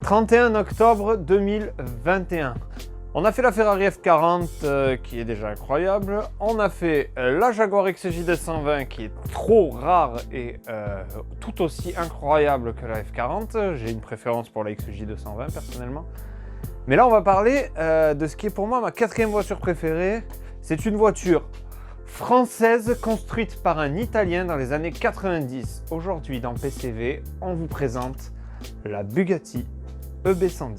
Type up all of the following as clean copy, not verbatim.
31 octobre 2021. On a fait la Ferrari F40 qui est déjà incroyable. On a fait la Jaguar XJ220 qui est trop rare et tout aussi incroyable que la F40. J'ai une préférence pour la XJ220 personnellement. Mais là on va parler de ce qui est pour moi ma quatrième voiture préférée. C'est une voiture française construite par un Italien dans les années 90. Aujourd'hui dans PCV, on vous présente la Bugatti EB110.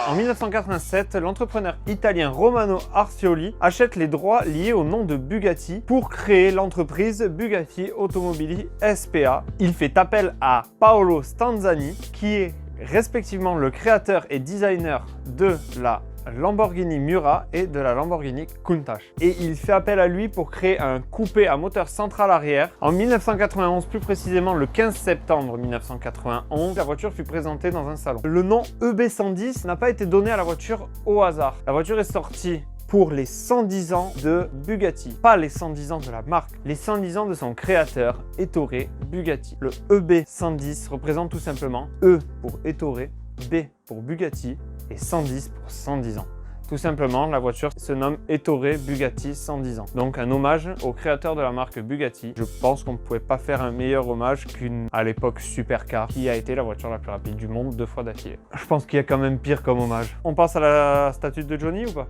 En 1987, l'entrepreneur italien Romano Arcioli achète les droits liés au nom de Bugatti pour créer l'entreprise Bugatti Automobili SPA. Il fait appel à Paolo Stanzani, qui est respectivement le créateur et designer de la Lamborghini Miura et de la Lamborghini Countach. Et il fait appel à lui pour créer un coupé à moteur central arrière. En 1991, plus précisément le 15 septembre 1991, la voiture fut présentée dans un salon. Le nom EB110 n'a pas été donné à la voiture au hasard. La voiture est sortie pour les 110 ans de Bugatti. Pas les 110 ans de la marque, les 110 ans de son créateur, Ettore Bugatti. Le EB110 représente tout simplement E pour Ettore, B pour Bugatti et 110 pour 110 ans. Tout simplement, la voiture se nomme Ettore Bugatti 110 ans. Donc un hommage au créateur de la marque Bugatti. Je pense qu'on ne pouvait pas faire un meilleur hommage qu'une, à l'époque, supercar, qui a été la voiture la plus rapide du monde 2 fois d'affilée. Je pense qu'il y a quand même pire comme hommage. On passe à la statue de Johnny ou pas?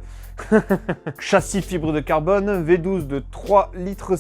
Châssis fibre de carbone, V12 de 3,5 litres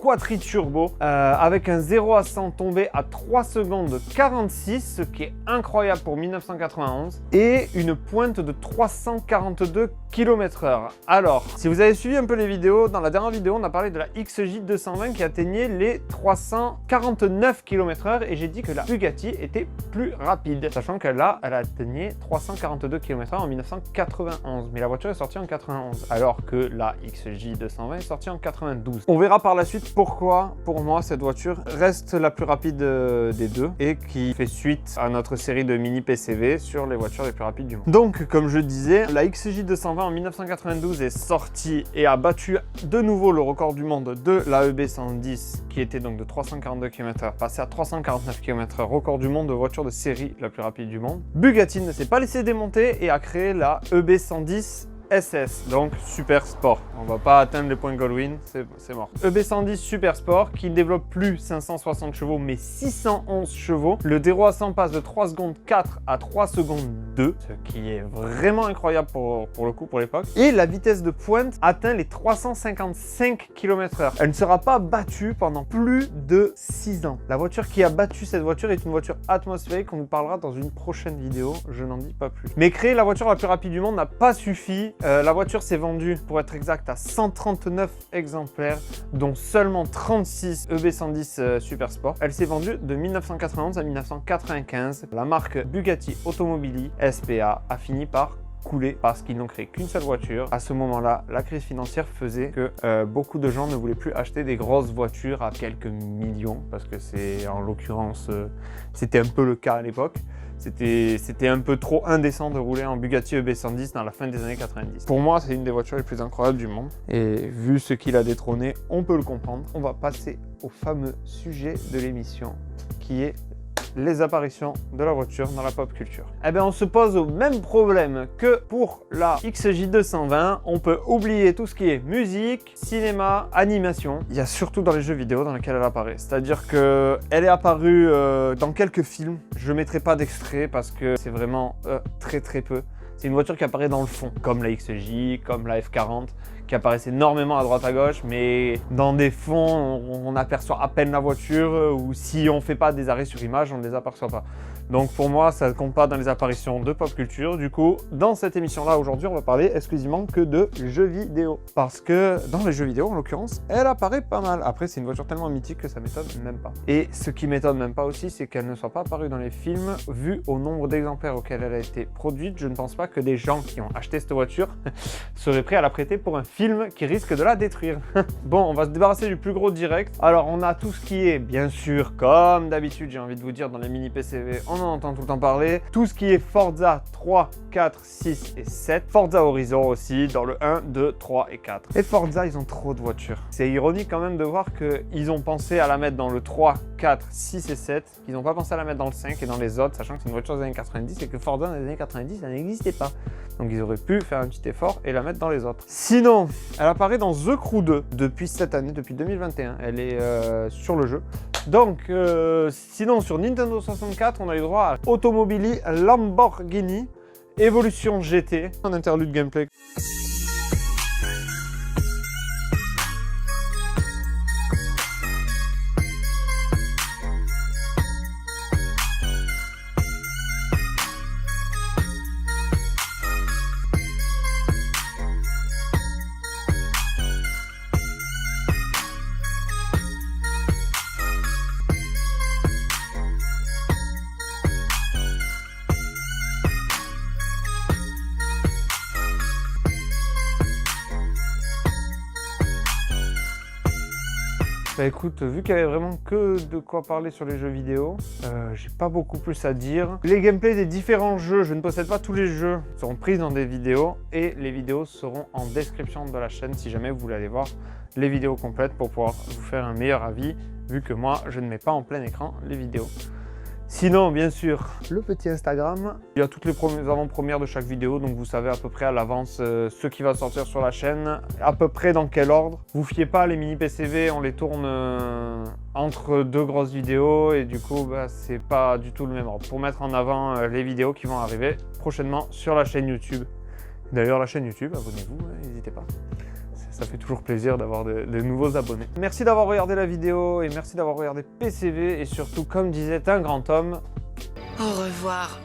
quadri-turbo, avec un 0 à 100 tombé à 3 secondes 46, ce qui est incroyable pour 1991, et une pointe de 342 km/h. Alors, si vous avez suivi un peu les vidéos, dans la dernière vidéo, on a parlé de la XJ220 qui atteignait les 349 km/h, et j'ai dit que la Bugatti était plus rapide, sachant que là, elle atteignait 342 km/h en 1991, mais la voiture est sortie en 91, alors que la XJ220 est sortie en 92. On verra par la suite pourquoi, pour moi, cette voiture reste la plus rapide des deux et qui fait suite à notre série de mini PCV sur les voitures les plus rapides du monde. Donc, comme je disais, la XJ220 en 1992 est sortie et a battu de nouveau le record du monde de la EB110 qui était donc de 342 km/h, passé à 349 km/h, record du monde de voiture de série la plus rapide du monde. Bugatti ne s'est pas laissé démonter et a créé la EB110 SS, donc Super Sport. On va pas atteindre les points Goldwyn, c'est mort. EB110 Super Sport qui ne développe plus 560 chevaux mais 611 chevaux. Le 0 à 100 passe de 3 secondes 4 à 3 secondes 2, ce qui est vraiment incroyable pour le coup, pour l'époque. Et la vitesse de pointe atteint les 355 km/h. Elle ne sera pas battue pendant plus de 6 ans. La voiture qui a battu cette voiture est une voiture atmosphérique, on nous parlera dans une prochaine vidéo, je n'en dis pas plus. Mais créer la voiture la plus rapide du monde n'a pas suffi. La voiture s'est vendue, pour être exact, à 139 exemplaires, dont seulement 36 EB110 Super Sport. Elle s'est vendue de 1991 à 1995. La marque Bugatti Automobili SPA a fini par couler parce qu'ils n'ont créé qu'une seule voiture. À ce moment-là, la crise financière faisait que beaucoup de gens ne voulaient plus acheter des grosses voitures à quelques millions, parce que c'est, en l'occurrence, c'était un peu le cas à l'époque. C'était un peu trop indécent de rouler en Bugatti EB110 dans la fin des années 90. Pour moi, c'est une des voitures les plus incroyables du monde. Et vu ce qu'il a détrôné, on peut le comprendre. On va passer au fameux sujet de l'émission, qui est les apparitions de la voiture dans la pop culture. Eh bien, on se pose au même problème que pour la XJ220. On peut oublier tout ce qui est musique, cinéma, animation. Il y a surtout dans les jeux vidéo dans lesquels elle apparaît. C'est-à-dire qu'elle est apparue dans quelques films. Je ne mettrai pas d'extrait parce que c'est vraiment très peu. C'est une voiture qui apparaît dans le fond, comme la XJ, comme la F40, qui apparaissent énormément à droite à gauche, mais dans des fonds, on aperçoit à peine la voiture, ou si on ne fait pas des arrêts sur image, on ne les aperçoit pas. Donc pour moi, ça ne compte pas dans les apparitions de pop culture. Du coup, dans cette émission-là, aujourd'hui, on va parler exclusivement que de jeux vidéo. Parce que dans les jeux vidéo, en l'occurrence, elle apparaît pas mal. Après, c'est une voiture tellement mythique que ça m'étonne même pas. Et ce qui m'étonne même pas aussi, c'est qu'elle ne soit pas apparue dans les films. Vu au nombre d'exemplaires auxquels elle a été produite, je ne pense pas que des gens qui ont acheté cette voiture seraient prêts à la prêter pour un film qui risque de la détruire. Bon, on va se débarrasser du plus gros direct. Alors, on a tout ce qui est, bien sûr, comme d'habitude, j'ai envie de vous dire, dans les mini PCV, on on en entend tout le temps parler. Tout ce qui est Forza 3, 4, 6 et 7. Forza Horizon aussi, dans le 1, 2, 3 et 4. Et Forza, ils ont trop de voitures. C'est ironique quand même de voir qu'ils ont pensé à la mettre dans le 3, 4, 6 et 7. Ils n'ont pas pensé à la mettre dans le 5 et dans les autres, sachant que c'est une voiture des années 90 et que Forza dans les années 90, ça n'existait pas. Donc ils auraient pu faire un petit effort et la mettre dans les autres. Sinon, elle apparaît dans The Crew 2 depuis cette année, depuis 2021. Elle est sur le jeu. Donc, sinon sur Nintendo 64, on a eu droit à Automobili Lamborghini Evolution GT, un interlude gameplay. Bah écoute, vu qu'il y avait vraiment que de quoi parler sur les jeux vidéo, j'ai pas beaucoup plus à dire. Les gameplays des différents jeux, je ne possède pas tous les jeux, seront pris dans des vidéos et les vidéos seront en description de la chaîne si jamais vous voulez aller voir les vidéos complètes pour pouvoir vous faire un meilleur avis, vu que moi je ne mets pas en plein écran les vidéos. Sinon, bien sûr, le petit Instagram. Il y a toutes les avant-premières de chaque vidéo, donc vous savez à peu près à l'avance ce qui va sortir sur la chaîne, à peu près dans quel ordre. Vous fiez pas, les mini PCV, on les tourne entre deux grosses vidéos et du coup, bah, c'est pas du tout le même ordre. Pour mettre en avant les vidéos qui vont arriver prochainement sur la chaîne YouTube. D'ailleurs, la chaîne YouTube, abonnez-vous, n'hésitez pas. Ça fait toujours plaisir d'avoir de nouveaux abonnés. Merci d'avoir regardé la vidéo et merci d'avoir regardé PCV et surtout, comme disait un grand homme, au revoir.